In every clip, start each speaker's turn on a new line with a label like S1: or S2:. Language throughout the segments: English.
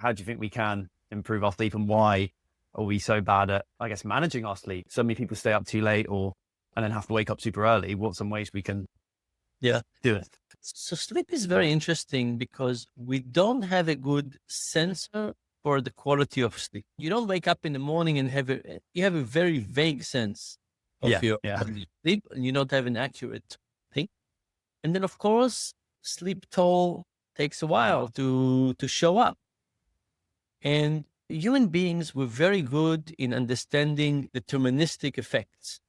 S1: how do you think we can improve our sleep, and why are we so bad at, I guess, managing our sleep? So many people stay up too late and then have to wake up super early. What's some ways we can do it?
S2: So sleep is very interesting because we don't have a good sensor for the quality of sleep. You don't wake up in the morning and you have a very vague sense of your sleep, and you don't have an accurate thing. And then of course, sleep toll takes a while to show up. And human beings were very good in understanding deterministic effects.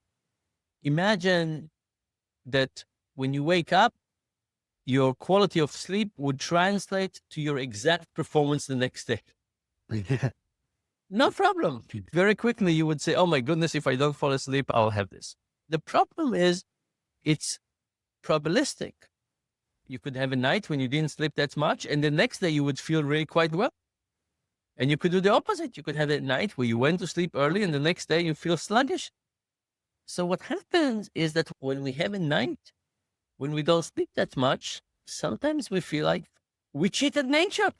S2: Imagine that when you wake up, your quality of sleep would translate to your exact performance the next day. No problem. Very quickly, you would say, oh my goodness, if I don't fall asleep, I'll have this. The problem is it's probabilistic. You could have a night when you didn't sleep that much, and the next day you would feel really quite well. And you could do the opposite. You could have a night where you went to sleep early and the next day you feel sluggish. So what happens is that when we have a night, when we don't sleep that much, sometimes we feel like we cheated nature.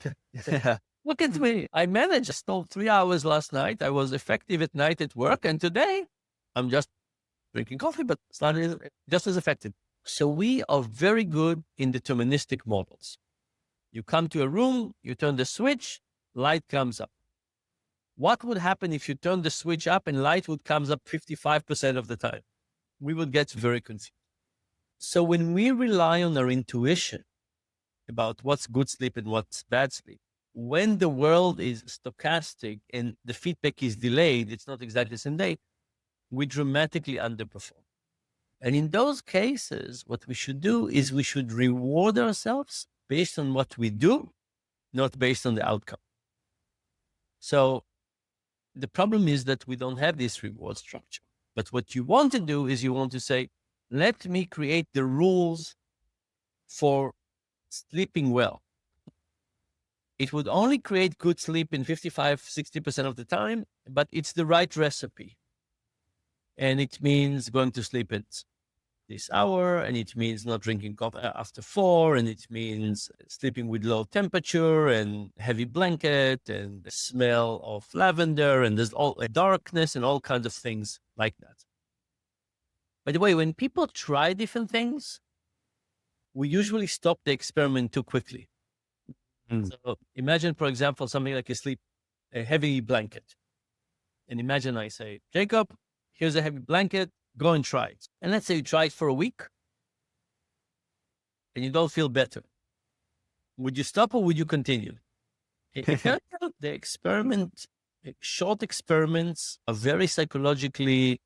S2: Look at me. I managed. I stole 3 hours last night. I was effective at night at work. And today I'm just drinking coffee, but it's not just as effective. So we are very good in deterministic models. You come to a room, you turn the switch, light comes up. What would happen if you turn the switch up and light would comes up 55% of the time? We would get very confused. So when we rely on our intuition about what's good sleep and what's bad sleep, when the world is stochastic and the feedback is delayed, it's not exactly the same day, we dramatically underperform. And in those cases, what we should do is we should reward ourselves based on what we do, not based on the outcome. So the problem is that we don't have this reward structure. But what you want to do is you want to say, let me create the rules for sleeping well. It would only create good sleep in 55-60% of the time, but it's the right recipe. And it means going to sleep at this hour, and it means not drinking coffee after 4, and it means sleeping with low temperature and heavy blanket and the smell of lavender, and there's all darkness and all kinds of things like that. By the way, when people try different things, we usually stop the experiment too quickly. So imagine, for example, something like a heavy blanket. And imagine I say, Jacob, here's a heavy blanket, go and try it. And let's say you try it for a week and you don't feel better. Would you stop or would you continue? The experiment, short experiments are very psychologically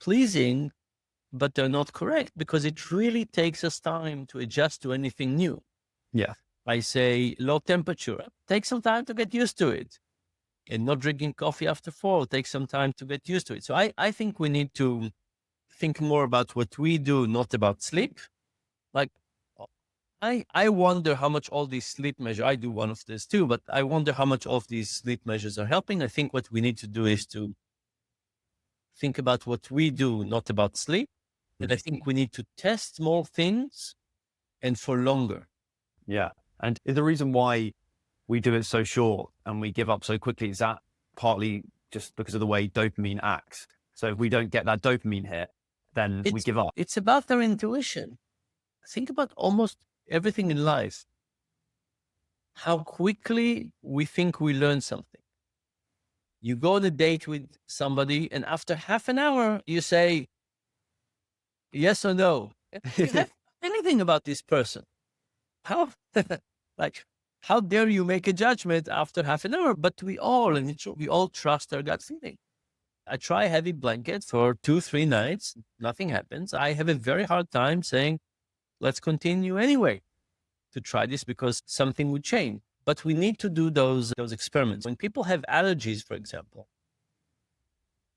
S2: pleasing, but they're not correct because it really takes us time to adjust to anything new.
S1: Yeah.
S2: I say low temperature, take some time to get used to it. And not drinking coffee after 4, take some time to get used to it. So I think we need to think more about what we do, not about sleep. Like, I wonder how much all these sleep measures, I do one of this too, but I wonder how much all of these sleep measures are helping. I think what we need to do is to think about what we do, not about sleep. And I think we need to test more things and for longer.
S1: Yeah. And is the reason why we do it so short and we give up so quickly, is that partly just because of the way dopamine acts? So if we don't get that dopamine hit, then we give up.
S2: It's about our intuition. Think about almost everything in life. How quickly we think we learn something. You go on a date with somebody and after half an hour, you say yes or no. You have anything about this person. How dare you make a judgment after half an hour? But we all trust our gut feeling. I try heavy blanket for 2-3 nights. Nothing happens. I have a very hard time saying, let's continue anyway to try this because something would change. But we need to do those experiments. When people have allergies, for example,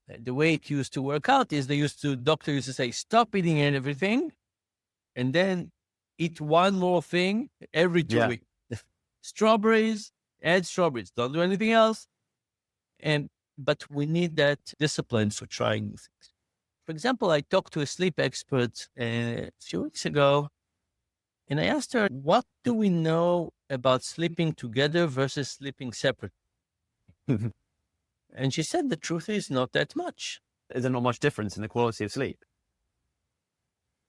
S2: the way it used to work out is doctor used to say, stop eating everything and then eat one more thing every 2 weeks. Strawberries, add strawberries. Don't do anything else. But we need that discipline for trying new things. For example, I talked to a sleep expert a few weeks ago, And I asked her, what do we know about sleeping together versus sleeping separate? And she said, the truth is not that much.
S1: Is there not much difference in the quality of sleep?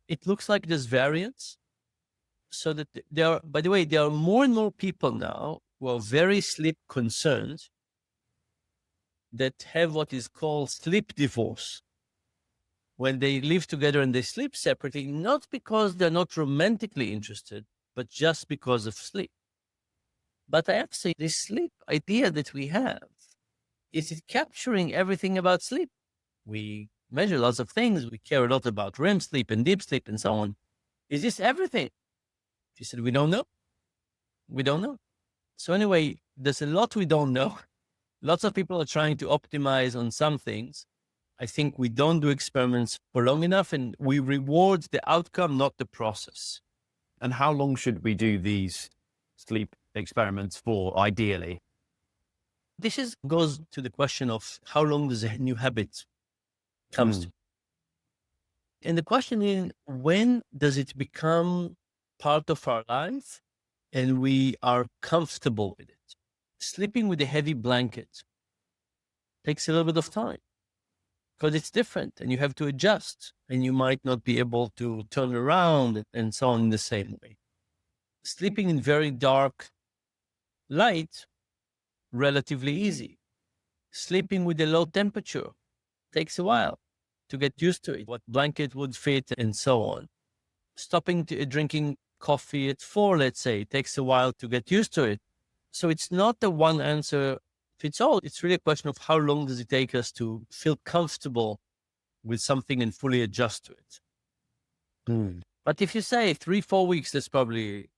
S2: It looks like there's variance. So that there are, by the way, there are more and more people now who are very sleep concerned that have what is called sleep divorce. When they live together and they sleep separately, not because they're not romantically interested, but just because of sleep. But I have to say, this sleep idea that we have, is it capturing everything about sleep? We measure lots of things. We care a lot about REM sleep and deep sleep and so on. Is this everything? She said, we don't know. We don't know. So anyway, there's a lot we don't know. Lots of people are trying to optimize on some things. I think we don't do experiments for long enough, and we reward the outcome, not the process.
S1: And how long should we do these sleep experiments for, ideally?
S2: This goes to the question of how long does a new habit comes to. And the question is, when does it become part of our life and we are comfortable with it? Sleeping with a heavy blanket takes a little bit of time because it's different and you have to adjust and you might not be able to turn around and so on in the same way. Sleeping in very dark light, relatively easy. Sleeping with a low temperature takes a while to get used to it, what blanket would fit and so on. Stopping drinking coffee at 4, let's say, takes a while to get used to it. So it's not the one answer fits all. It's really a question of how long does it take us to feel comfortable with something and fully adjust to it. But if you say 3-4 weeks, that's probably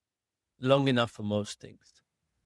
S2: long enough for most things.